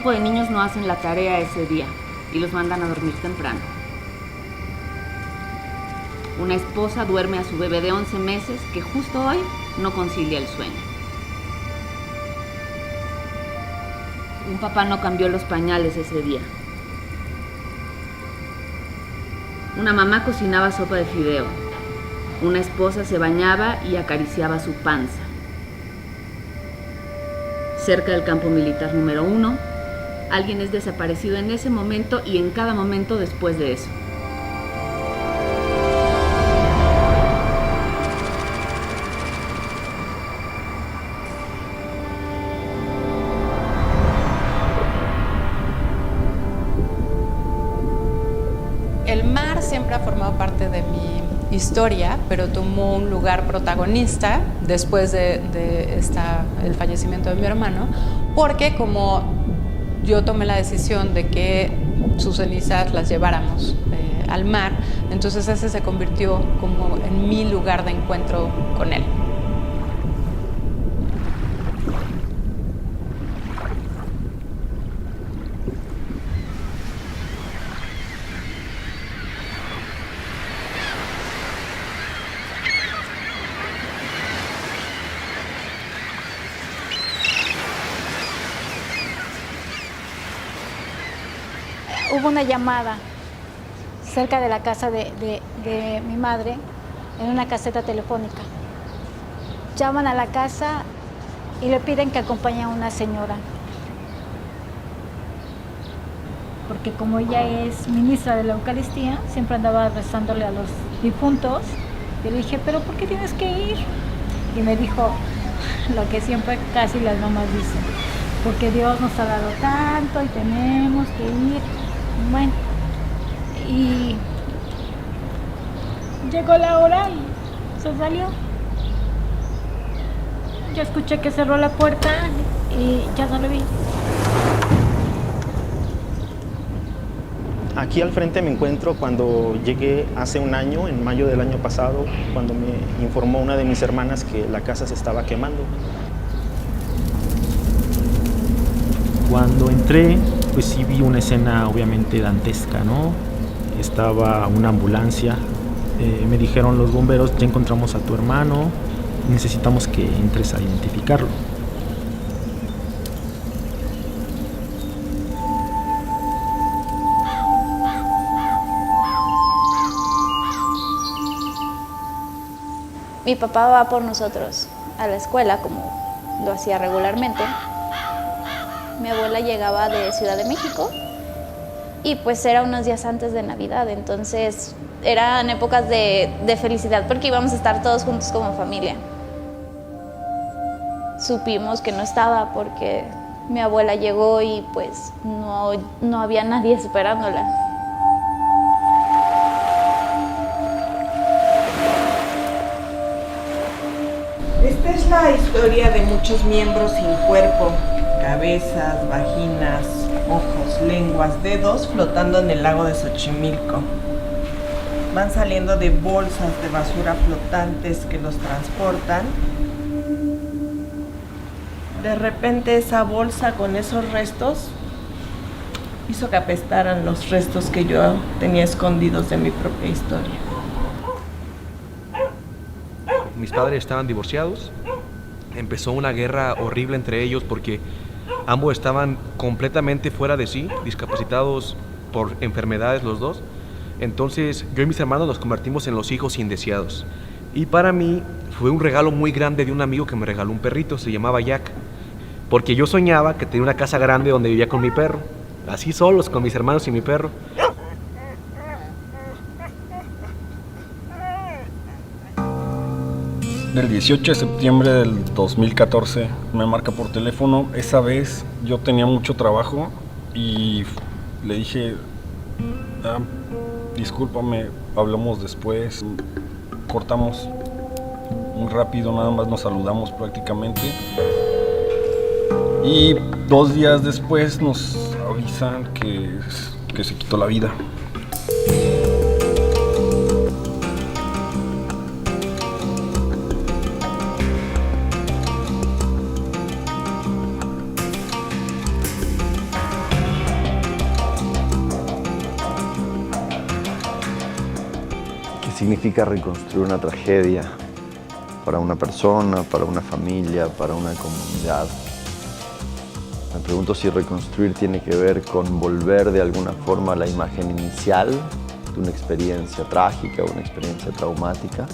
grupo de niños no hacen la tarea ese día y los mandan a dormir temprano. Una esposa duerme a su bebé de 11 meses que justo hoy no concilia el sueño. Un papá no cambió los pañales ese día. Una mamá cocinaba sopa de fideo. Una esposa se bañaba y acariciaba su panza. Cerca del campo militar número 1, alguien es desaparecido en ese momento y en cada momento después de eso. El mar siempre ha formado parte de mi historia, pero tomó un lugar protagonista después de el fallecimiento de mi hermano, porque como yo tomé la decisión de que sus cenizas las lleváramos al mar, entonces ese se convirtió como en mi lugar de encuentro con él. Hubo una llamada cerca de la casa de mi madre, en una caseta telefónica. Llaman a la casa y le piden que acompañe a una señora. Porque como ella es ministra de la Eucaristía, siempre andaba rezándole a los difuntos. Yo le dije, ¿pero por qué tienes que ir? Y me dijo lo que siempre casi las mamás dicen, porque Dios nos ha dado tanto y tenemos que ir. Bueno, y llegó la hora y se salió. Yo escuché que cerró la puerta y ya no lo vi. Aquí al frente me encuentro cuando llegué hace un año, en mayo del año pasado, cuando me informó una de mis hermanas que la casa se estaba quemando. Cuando entré, pues sí vi una escena obviamente dantesca, ¿no? Estaba una ambulancia, me dijeron los bomberos, ya encontramos a tu hermano, necesitamos que entres a identificarlo. Mi papá va por nosotros a la escuela, como lo hacía regularmente. Mi abuela llegaba de Ciudad de México y pues era unos días antes de Navidad, entonces eran épocas de felicidad porque íbamos a estar todos juntos como familia. Supimos que no estaba porque mi abuela llegó y pues no había nadie esperándola. Esta es la historia de muchos miembros sin cuerpo, cabezas, vaginas, ojos, lenguas, dedos flotando en el lago de Xochimilco. Van saliendo de bolsas de basura flotantes que los transportan. De repente esa bolsa con esos restos hizo que apestaran los restos que yo tenía escondidos de mi propia historia. Mis padres estaban divorciados. Empezó una guerra horrible entre ellos porque ambos estaban completamente fuera de sí, discapacitados por enfermedades los dos. Entonces yo y mis hermanos nos convertimos en los hijos indeseados. Y para mí fue un regalo muy grande de un amigo que me regaló un perrito, se llamaba Jack. Porque yo soñaba que tenía una casa grande donde vivía con mi perro. Así solos, con mis hermanos y mi perro. Del 18 de septiembre del 2014 me marca por teléfono. Esa vez yo tenía mucho trabajo y le dije, discúlpame, hablamos después. Cortamos muy rápido, nada más nos saludamos prácticamente. Y 2 días después nos avisan que se quitó la vida. significa reconstruir una tragedia para una persona, para una familia, para una comunidad. Me pregunto si reconstruir tiene que ver con volver de alguna forma a la imagen inicial de una experiencia trágica, una experiencia traumática,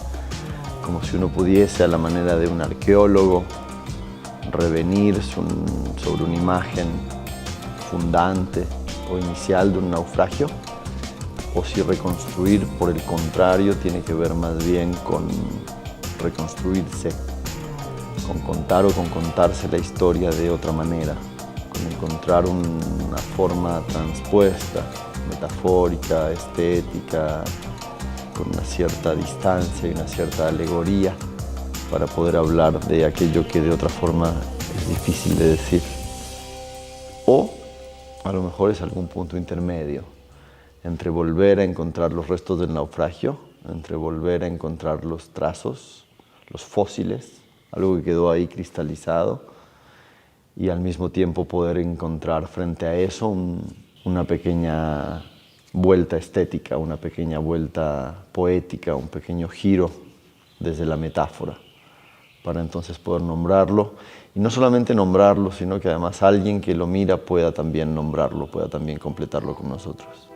como si uno pudiese, a la manera de un arqueólogo, revenir sobre una imagen fundante o inicial de un naufragio, o si reconstruir, por el contrario, tiene que ver más bien con reconstruirse, con contar o con contarse la historia de otra manera, con encontrar una forma transpuesta, metafórica, estética, con una cierta distancia y una cierta alegoría para poder hablar de aquello que de otra forma es difícil de decir. O a lo mejor es algún punto intermedio entre volver a encontrar los restos del naufragio, entre volver a encontrar los trazos, los fósiles, algo que quedó ahí cristalizado, y al mismo tiempo poder encontrar frente a eso una pequeña vuelta estética, una pequeña vuelta poética, un pequeño giro desde la metáfora, para entonces poder nombrarlo, y no solamente nombrarlo, sino que además alguien que lo mira pueda también nombrarlo, pueda también completarlo con nosotros.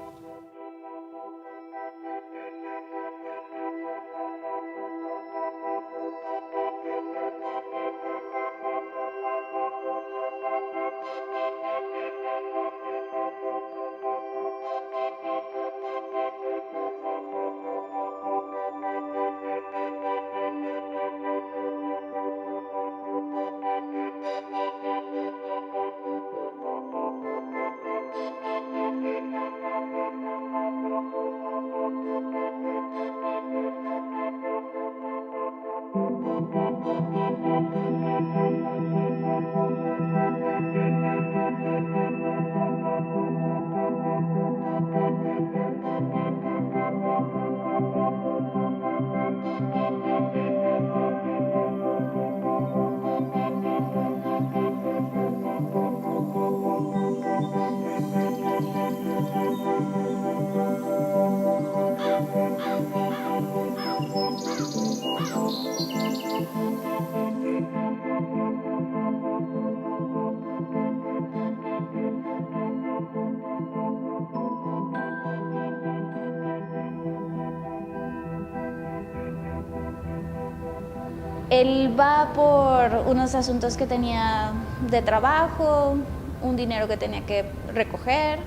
Él va por unos asuntos que tenía de trabajo, un dinero que tenía que recoger,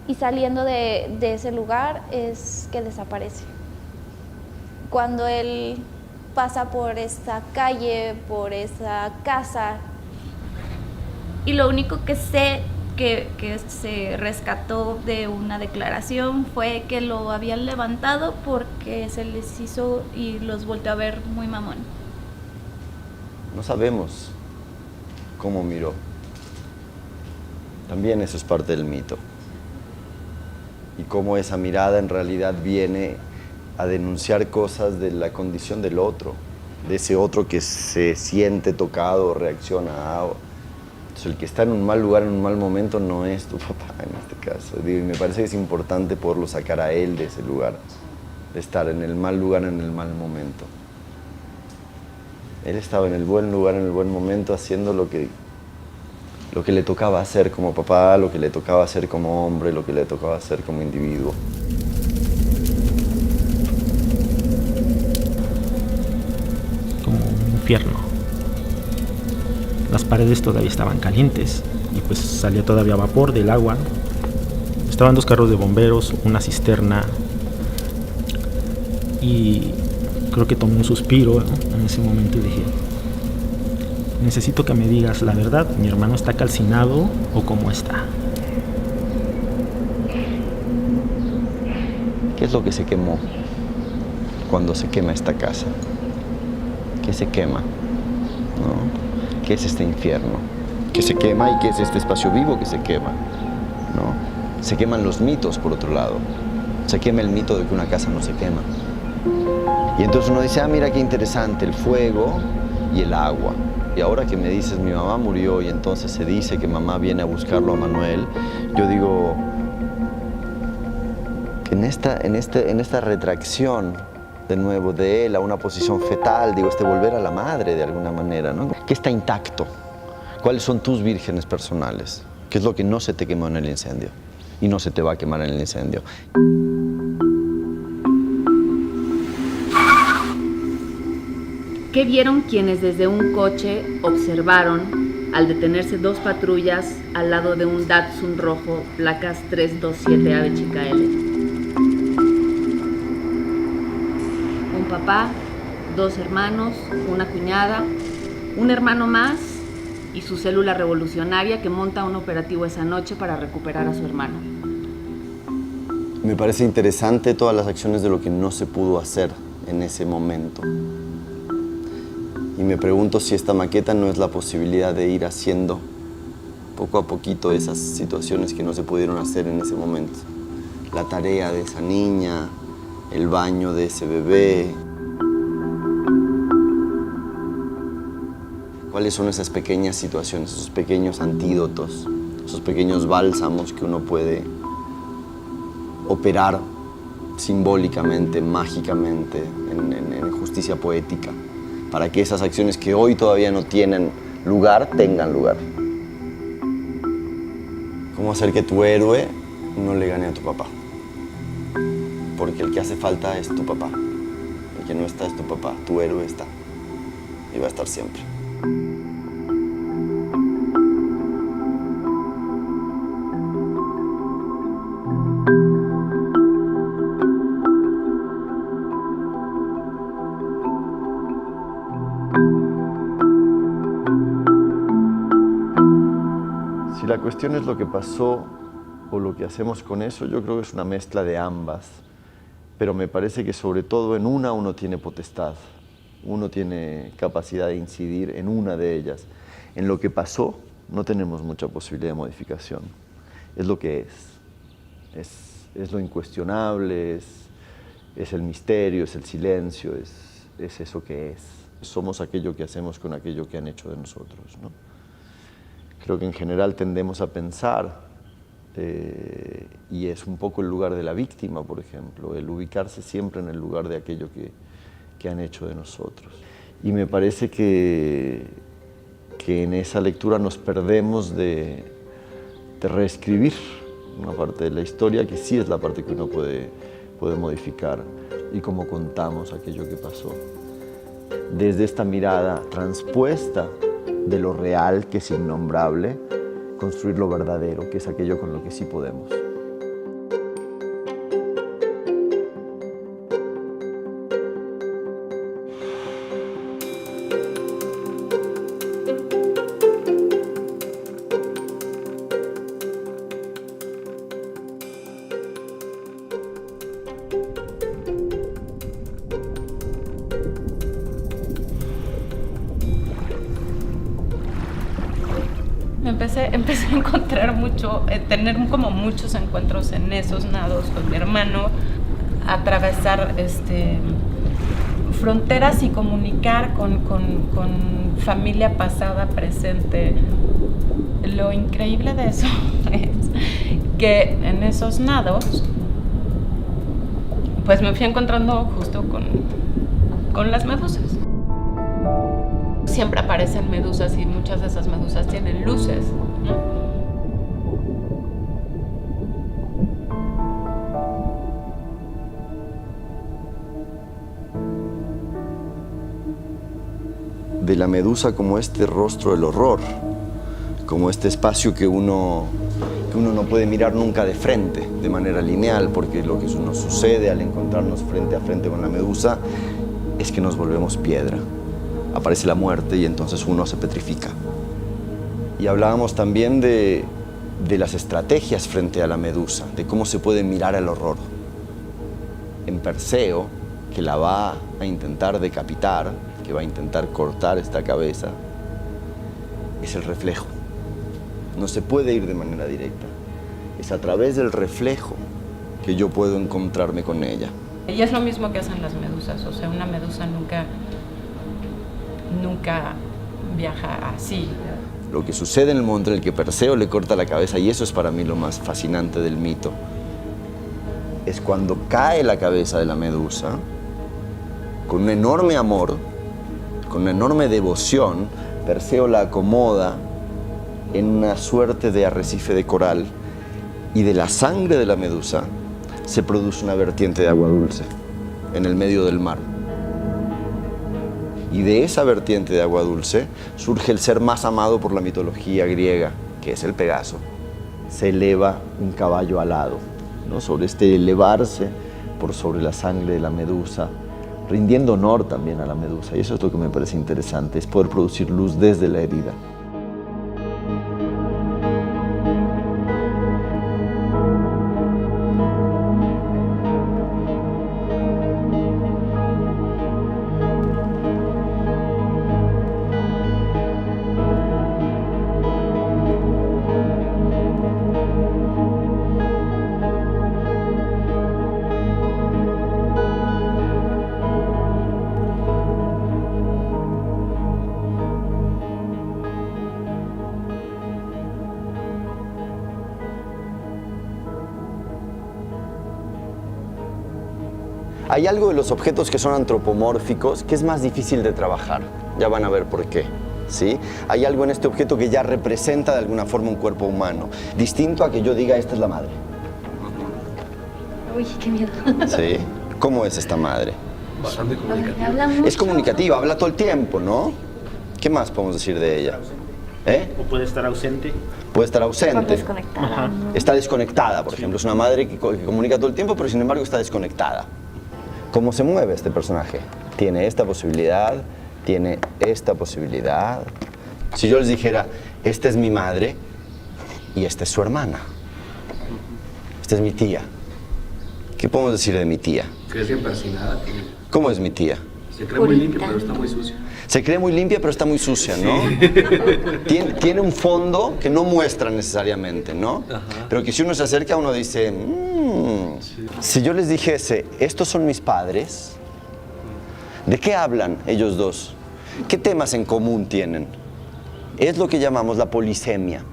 y saliendo de ese lugar es que desaparece. Cuando él pasa por esa calle, por esa casa, y lo único que sé que se rescató de una declaración fue que lo habían levantado porque se les hizo y los volteó a ver muy mamón. No sabemos cómo miró. También eso es parte del mito. Y cómo esa mirada en realidad viene a denunciar cosas de la condición del otro, de ese otro que se siente tocado, reacciona a... Entonces, el que está en un mal lugar, en un mal momento, no es tu papá en este caso. Y me parece que es importante poderlo sacar a él de ese lugar, de estar en el mal lugar, en el mal momento. Él estaba en el buen lugar, en el buen momento, haciendo lo que le tocaba hacer como papá, lo que le tocaba hacer como hombre, lo que le tocaba hacer como individuo. Como un infierno. Las paredes todavía estaban calientes y pues salía todavía vapor del agua. Estaban 2 carros de bomberos, una cisterna, y creo que tomé un suspiro, ¿no? En ese momento, y dije, necesito que me digas la verdad, ¿mi hermano está calcinado o cómo está? ¿Qué es lo que se quemó cuando se quema esta casa? ¿Qué se quema? ¿No? ¿Qué es este infierno que se quema y qué es este espacio vivo que se quema? ¿No? Se queman los mitos, por otro lado. Se quema el mito de que una casa no se quema. Y entonces uno dice, ah, mira qué interesante, el fuego y el agua. Y ahora que me dices, mi mamá murió y entonces se dice que mamá viene a buscarlo a Manuel, yo digo, En esta retracción, de nuevo, de él a una posición fetal, digo, volver a la madre de alguna manera, ¿no? ¿Qué está intacto? ¿Cuáles son tus vírgenes personales? ¿Qué es lo que no se te quemó en el incendio? Y no se te va a quemar en el incendio. ¿Qué vieron quienes desde un coche observaron al detenerse 2 patrullas al lado de un Datsun rojo, placas 327 Ave Chica L? Un papá, 2 hermanos, una cuñada, un hermano más y su célula revolucionaria que monta un operativo esa noche para recuperar a su hermano. Me parece interesante todas las acciones de lo que no se pudo hacer en ese momento. Y me pregunto si esta maqueta no es la posibilidad de ir haciendo poco a poquito esas situaciones que no se pudieron hacer en ese momento. La tarea de esa niña, el baño de ese bebé. ¿Cuáles son esas pequeñas situaciones, esos pequeños antídotos, esos pequeños bálsamos que uno puede operar simbólicamente, mágicamente, en justicia poética, para que esas acciones que hoy todavía no tienen lugar, tengan lugar? ¿Cómo hacer que tu héroe no le gane a tu papá? Porque el que hace falta es tu papá. El que no está es tu papá. Tu héroe está. Y va a estar siempre. Si la cuestión es lo que pasó o lo que hacemos con eso, yo creo que es una mezcla de ambas. Pero me parece que sobre todo en una uno tiene potestad, uno tiene capacidad de incidir en una de ellas. En lo que pasó no tenemos mucha posibilidad de modificación, es lo que es lo incuestionable, es el misterio, es el silencio, es eso que es. Somos aquello que hacemos con aquello que han hecho de nosotros, ¿no? Creo que en general tendemos a pensar, y es un poco el lugar de la víctima, por ejemplo, el ubicarse siempre en el lugar de aquello que han hecho de nosotros. Y me parece que en esa lectura nos perdemos de reescribir una parte de la historia que sí es la parte que uno puede modificar, y cómo contamos aquello que pasó. Desde esta mirada transpuesta de lo real, que es innombrable, construir lo verdadero, que es aquello con lo que sí podemos. Empecé a encontrar tener como muchos encuentros en esos nados con mi hermano, atravesar fronteras y comunicar con familia pasada, presente. Lo increíble de eso es que en esos nados, pues me fui encontrando justo con las medusas. Siempre aparecen medusas y muchas de esas medusas tienen luces, ¿no? De la medusa como este rostro del horror, como este espacio que uno no puede mirar nunca de frente, de manera lineal, porque lo que nos sucede al encontrarnos frente a frente con la medusa es que nos volvemos piedra. Aparece la muerte y entonces uno se petrifica. Y hablábamos también de las estrategias frente a la medusa, de cómo se puede mirar al horror. En Perseo, que la va a intentar decapitar, que va a intentar cortar esta cabeza, es el reflejo. No se puede ir de manera directa. Es a través del reflejo que yo puedo encontrarme con ella. Y es lo mismo que hacen las medusas, o sea, una medusa nunca viaja así. Lo que sucede en el momento en el que Perseo le corta la cabeza, y eso es para mí lo más fascinante del mito, es cuando cae la cabeza de la medusa, con un enorme amor, con una enorme devoción, Perseo la acomoda en una suerte de arrecife de coral y de la sangre de la medusa se produce una vertiente de agua dulce en el medio del mar. Y de esa vertiente de agua dulce surge el ser más amado por la mitología griega, que es el Pegaso. Se eleva un caballo alado, ¿no? Sobre este elevarse por sobre la sangre de la medusa, rindiendo honor también a la medusa. Y eso es lo que me parece interesante, es poder producir luz desde la herida. Hay algo de los objetos que son antropomórficos que es más difícil de trabajar. Ya van a ver por qué. ¿Sí? Hay algo en este objeto que ya representa de alguna forma un cuerpo humano. Distinto a que yo diga, esta es la madre. Uy, qué miedo. ¿Sí? ¿Cómo es esta madre? Bastante comunicativa. Habla mucho. Es comunicativa, habla todo el tiempo, ¿no? ¿Qué más podemos decir de ella? O puede estar ausente. Puede estar ausente. Desconectada. Está desconectada, por ejemplo. Es una madre que comunica todo el tiempo, pero sin embargo está desconectada. ¿Cómo se mueve este personaje? Tiene esta posibilidad, tiene esta posibilidad. Si yo les dijera, esta es mi madre y esta es su hermana. Esta es mi tía. ¿Qué podemos decir de mi tía? Que es bien persinada. ¿Cómo es mi tía? Se cree muy limpia, pero está muy sucia. Se cree muy limpia, pero está muy sucia, ¿no? Tiene un fondo que no muestra necesariamente, ¿no? Ajá. Pero que si uno se acerca, uno dice, Si yo les dijese, estos son mis padres, ¿de qué hablan ellos dos? ¿Qué temas en común tienen? Es lo que llamamos la polisemia.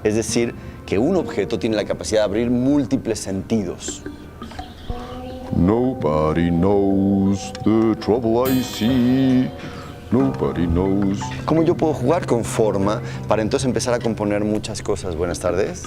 Es decir, que un objeto tiene la capacidad de abrir múltiples sentidos. Nobody knows the trouble I see. Nobody knows. ¿Cómo yo puedo jugar con forma para entonces empezar a componer muchas cosas? Buenas tardes.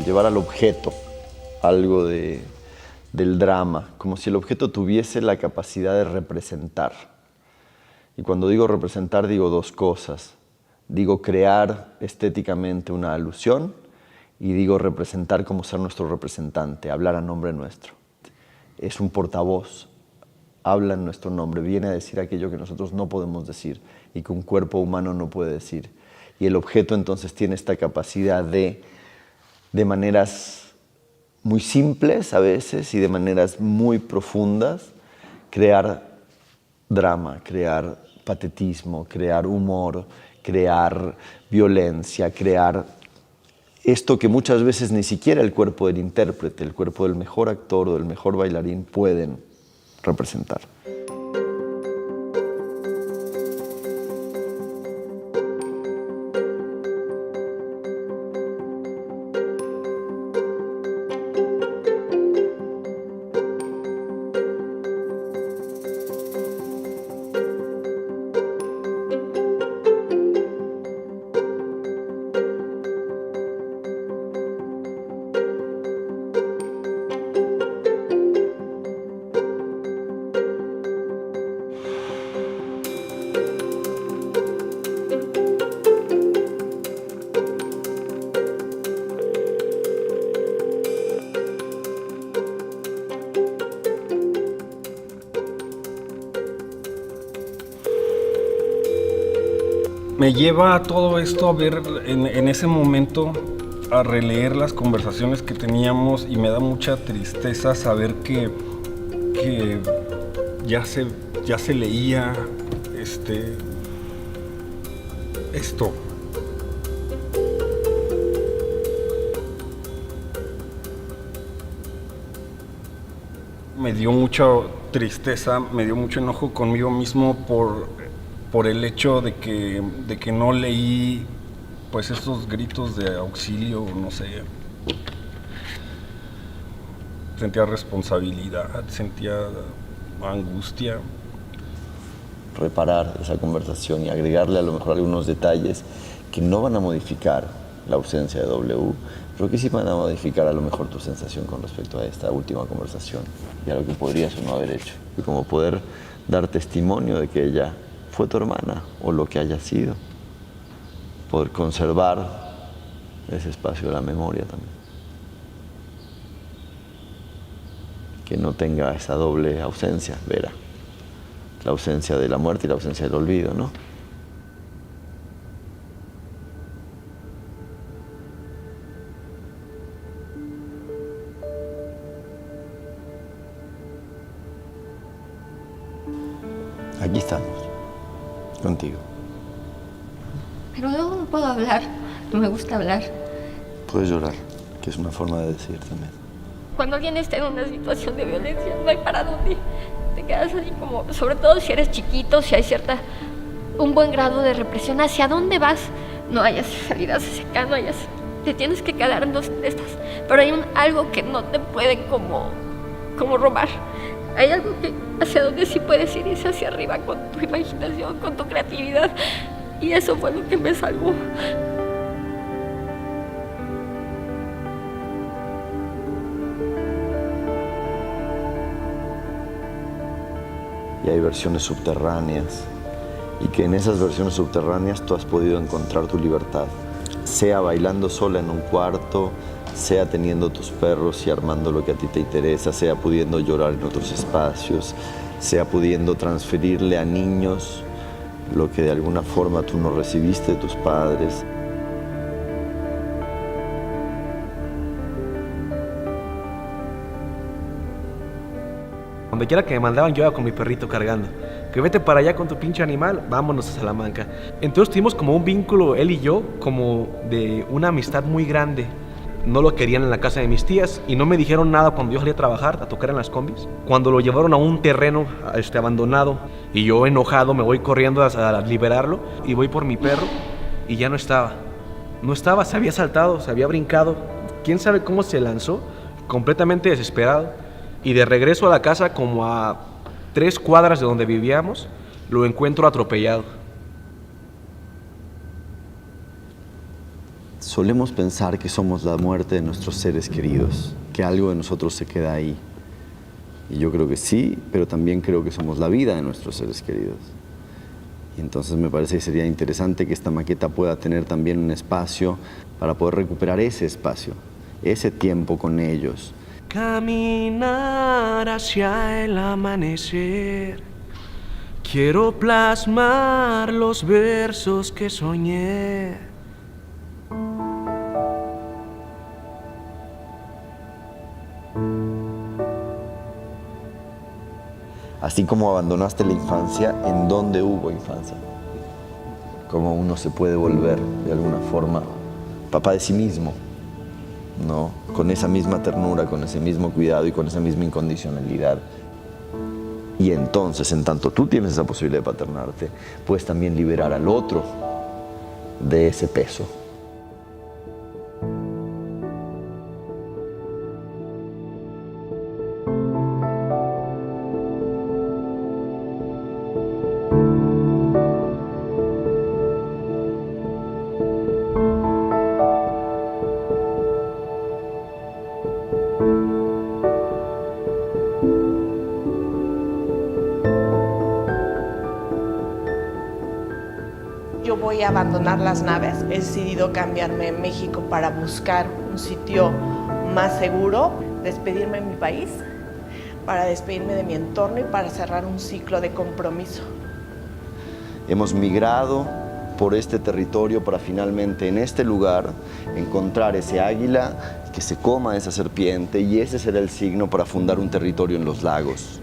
Llevar al objeto algo del drama, como si el objeto tuviese la capacidad de representar. Y cuando digo representar, digo dos cosas. Digo crear estéticamente una alusión y digo representar como ser nuestro representante, hablar a nombre nuestro. Es un portavoz, habla en nuestro nombre, viene a decir aquello que nosotros no podemos decir y que un cuerpo humano no puede decir. Y el objeto entonces tiene esta capacidad de maneras muy simples a veces y de maneras muy profundas, crear drama, crear patetismo, crear humor, crear violencia, crear esto que muchas veces ni siquiera el cuerpo del intérprete, el cuerpo del mejor actor o del mejor bailarín pueden representar. Me lleva a todo esto a ver en ese momento, a releer las conversaciones que teníamos, y me da mucha tristeza saber que ya se leía esto. Me dio mucha tristeza, me dio mucho enojo conmigo mismo por el hecho de que no leí pues esos gritos de auxilio, no sé. Sentía responsabilidad, sentía angustia. Reparar esa conversación y agregarle a lo mejor algunos detalles que no van a modificar la ausencia de W, pero que sí van a modificar a lo mejor tu sensación con respecto a esta última conversación y a lo que podrías o no haber hecho. Y como poder dar testimonio de que ella fue tu hermana o lo que haya sido. Poder conservar ese espacio de la memoria también. Que no tenga esa doble ausencia, Vera. La ausencia de la muerte y la ausencia del olvido, ¿no? Aquí estamos, contigo. Pero luego no puedo hablar, no me gusta hablar. Puedes llorar, que es una forma de decir también. Cuando alguien está en una situación de violencia, no hay para dónde. Te quedas así como, sobre todo si eres chiquito, si hay un buen grado de represión, ¿hacia dónde vas? No hayas salidas acá, no hayas... Te tienes que quedar en dos de estas. Pero hay algo que no te puede como robar. Hay algo que hacia donde sí puedes ir, es hacia arriba con tu imaginación, con tu creatividad. Y eso fue lo que me salvó. Y hay versiones subterráneas, y que en esas versiones subterráneas tú has podido encontrar tu libertad, sea bailando sola en un cuarto, sea teniendo tus perros y armando lo que a ti te interesa, sea pudiendo llorar en otros espacios, sea pudiendo transferirle a niños lo que de alguna forma tú no recibiste de tus padres. Donde quiera que me mandaban, yo iba con mi perrito cargando. Que vete para allá con tu pinche animal, vámonos a Salamanca. Entonces tuvimos como un vínculo, él y yo, como de una amistad muy grande. No lo querían en la casa de mis tías y no me dijeron nada cuando yo salí a trabajar, a tocar en las combis. Cuando lo llevaron a un terreno abandonado y yo enojado me voy corriendo a liberarlo y voy por mi perro y ya no estaba. No estaba, se había saltado, se había brincado. ¿Quién sabe cómo se lanzó? Completamente desesperado. Y de regreso a la casa, como a 3 cuadras de donde vivíamos, lo encuentro atropellado. Solemos pensar que somos la muerte de nuestros seres queridos, que algo de nosotros se queda ahí. Y yo creo que sí, pero también creo que somos la vida de nuestros seres queridos. Y entonces me parece que sería interesante que esta maqueta pueda tener también un espacio para poder recuperar ese espacio, ese tiempo con ellos. Caminar hacia el amanecer, quiero plasmar los versos que soñé. Así como abandonaste la infancia, ¿en dónde hubo infancia? Cómo uno se puede volver, de alguna forma, papá de sí mismo, ¿no? Con esa misma ternura, con ese mismo cuidado y con esa misma incondicionalidad. Y entonces, en tanto tú tienes esa posibilidad de paternarte, puedes también liberar al otro de ese peso. Yo voy a abandonar las naves. He decidido cambiarme en México para buscar un sitio más seguro, despedirme de mi país, para despedirme de mi entorno y para cerrar un ciclo de compromiso. Hemos migrado por este territorio para finalmente en este lugar encontrar ese águila que se coma esa serpiente, y ese será el signo para fundar un territorio en los lagos.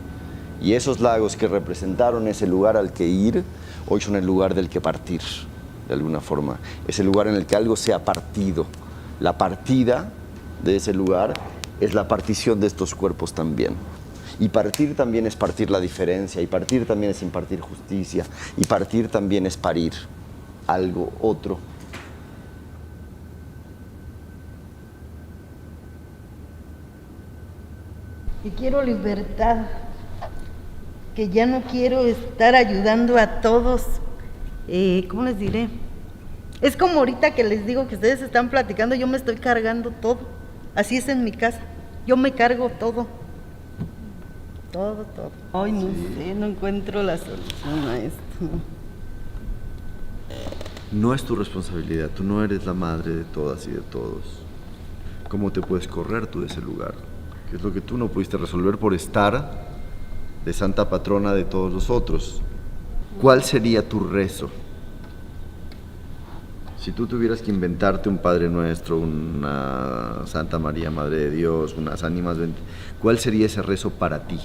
Y esos lagos que representaron ese lugar al que ir, hoy son el lugar del que partir, de alguna forma. Es el lugar en el que algo se ha partido. La partida de ese lugar es la partición de estos cuerpos también. Y partir también es partir la diferencia, y partir también es impartir justicia, y partir también es parir algo otro. Y quiero libertad, que ya no quiero estar ayudando a todos, ¿cómo les diré? Es como ahorita que les digo que ustedes están platicando, yo me estoy cargando todo, así es en mi casa, yo me cargo todo. Todo. Ay, no sé, no encuentro la solución a esto. No es tu responsabilidad, tú no eres la madre de todas y de todos. ¿Cómo te puedes correr tú de ese lugar? Que es lo que tú no pudiste resolver por estar de santa patrona de todos los otros. ¿Cuál sería tu rezo? Si tú tuvieras que inventarte un Padre Nuestro, una Santa María, Madre de Dios, unas ánimas, ¿cuál sería ese rezo para ti?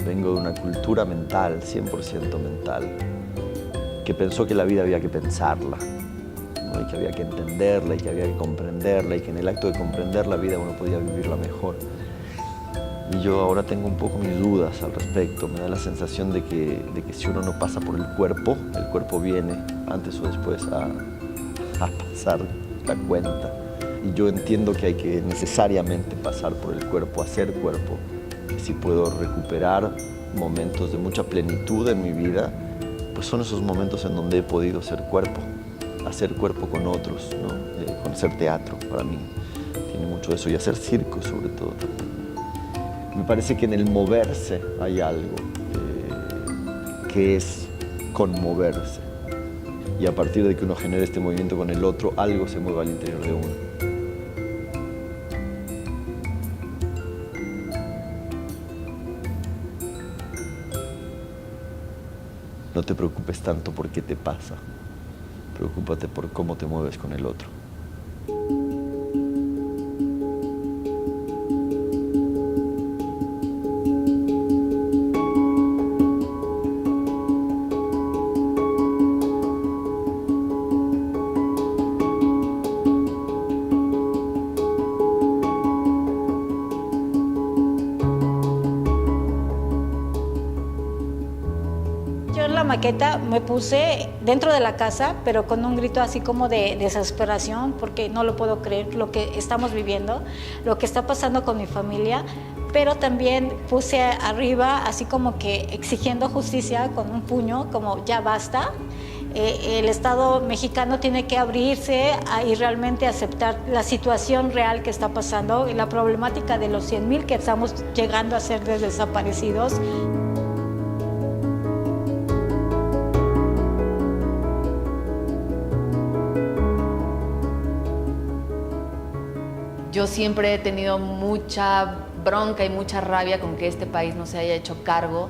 Vengo de una cultura mental, 100% mental, que pensó que la vida había que pensarla, ¿no? Y que había que entenderla y que había que comprenderla, y que en el acto de comprender la vida uno podía vivirla mejor. Y yo ahora tengo un poco mis dudas al respecto. Me da la sensación de que si uno no pasa por el cuerpo viene antes o después a pasar la cuenta. Y yo entiendo que hay que necesariamente pasar por el cuerpo, hacer cuerpo. Si puedo recuperar momentos de mucha plenitud en mi vida, pues son esos momentos en donde he podido ser cuerpo, hacer cuerpo con otros, ¿no? Con hacer teatro, para mí tiene mucho de eso, y hacer circo sobre todo también. Me parece que en el moverse hay algo que es conmoverse, y a partir de que uno genera este movimiento con el otro, algo se mueve al interior de uno. No te preocupes tanto por qué te pasa, preocúpate por cómo te mueves con el otro. Maqueta me puse dentro de la casa, pero con un grito así como de desesperación, porque no lo puedo creer lo que estamos viviendo, lo que está pasando con mi familia, pero también puse arriba así como que exigiendo justicia con un puño, como ya basta. El Estado mexicano tiene que abrirse y realmente aceptar la situación real que está pasando y la problemática de los 100,000 que estamos llegando a ser desaparecidos. Yo siempre he tenido mucha bronca y mucha rabia con que este país no se haya hecho cargo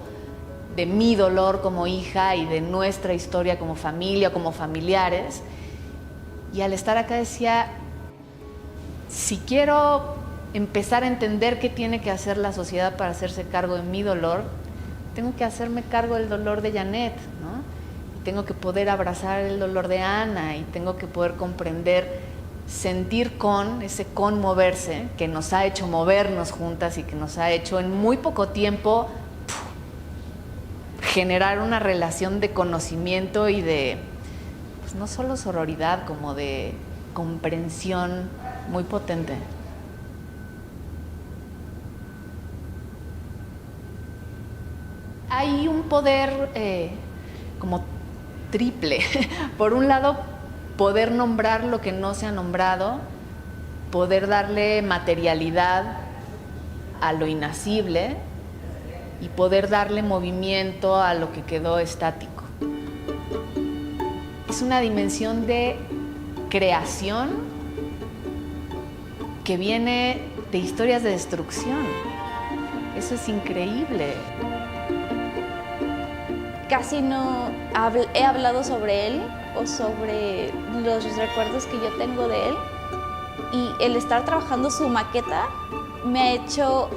de mi dolor como hija y de nuestra historia como familia, como familiares. Y al estar acá decía, si quiero empezar a entender qué tiene que hacer la sociedad para hacerse cargo de mi dolor, tengo que hacerme cargo del dolor de Janet, ¿no? Y tengo que poder abrazar el dolor de Ana, y tengo que poder comprender, sentir con ese conmoverse que nos ha hecho movernos juntas y que nos ha hecho en muy poco tiempo generar una relación de conocimiento y de, pues no solo sororidad, como de comprensión muy potente. Hay un poder como triple. Por un lado, poder nombrar lo que no se ha nombrado, poder darle materialidad a lo inacible y poder darle movimiento a lo que quedó estático. es una dimensión de creación que viene de historias de destrucción. Eso es increíble. Casi no he hablado sobre él o sobre los recuerdos que yo tengo de él, y el estar trabajando su maqueta me ha hecho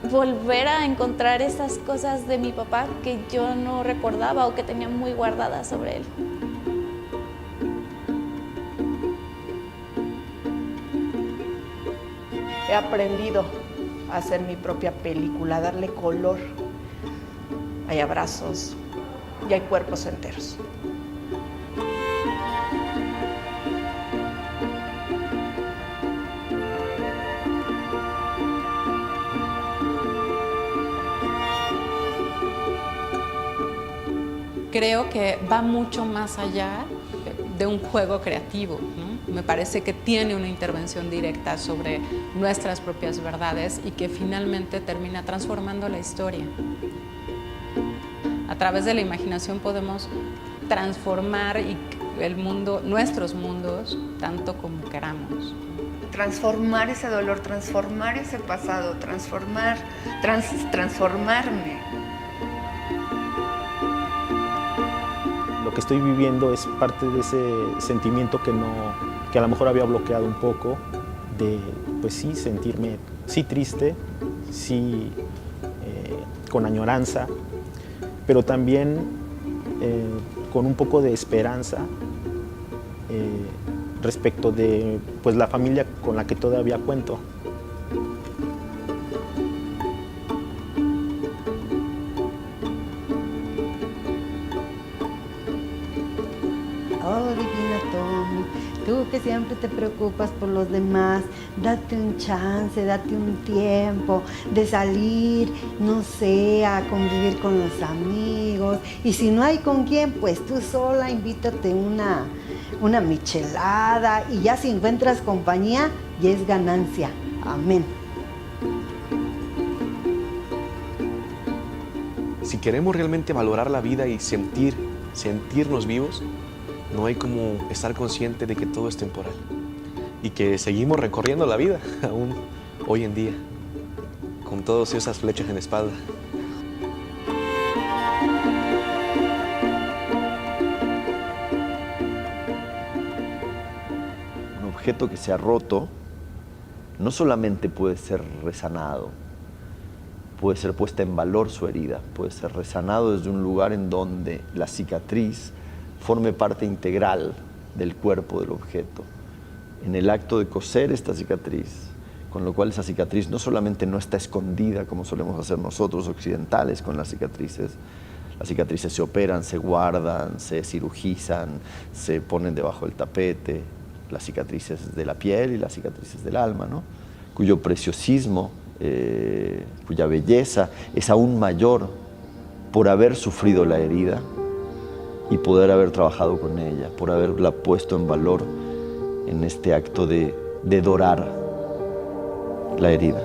volver a encontrar esas cosas de mi papá que yo no recordaba o que tenía muy guardadas sobre él. He aprendido a hacer mi propia película, a darle color. Hay abrazos y hay cuerpos enteros. Creo que va mucho más allá de un juego creativo, ¿no? Me parece que tiene una intervención directa sobre nuestras propias verdades y que finalmente termina transformando la historia. A través de la imaginación podemos transformar el mundo, nuestros mundos, tanto como queramos. Transformar ese dolor, transformar ese pasado, transformarme. Lo que estoy viviendo es parte de ese sentimiento que a lo mejor había bloqueado un poco, de, pues sí, sentirme, sí triste, sí con añoranza, pero también con un poco de esperanza respecto de pues, la familia con la que todavía cuento. Oh, divina Tommy, tú que siempre te preocupas por los demás, date un chance, date un tiempo de salir, no sé, a convivir con los amigos. Y si no hay con quién, pues tú sola invítate una michelada, y ya si encuentras compañía, ya es ganancia. Amén. Si queremos realmente valorar la vida y sentirnos vivos, no hay como estar consciente de que todo es temporal y que seguimos recorriendo la vida aún hoy en día, con todas esas flechas en la espalda. Un objeto que se ha roto no solamente puede ser resanado, puede ser puesta en valor su herida, puede ser resanado desde un lugar en donde la cicatriz forme parte integral del cuerpo del objeto. En el acto de coser esta cicatriz, con lo cual esa cicatriz no solamente no está escondida como solemos hacer nosotros occidentales con las cicatrices se operan, se guardan, se cirugizan, se ponen debajo del tapete, las cicatrices de la piel y las cicatrices del alma, ¿no? Cuyo preciosismo, cuya belleza es aún mayor por haber sufrido la herida y poder haber trabajado con ella, por haberla puesto en valor en este acto de dorar la herida.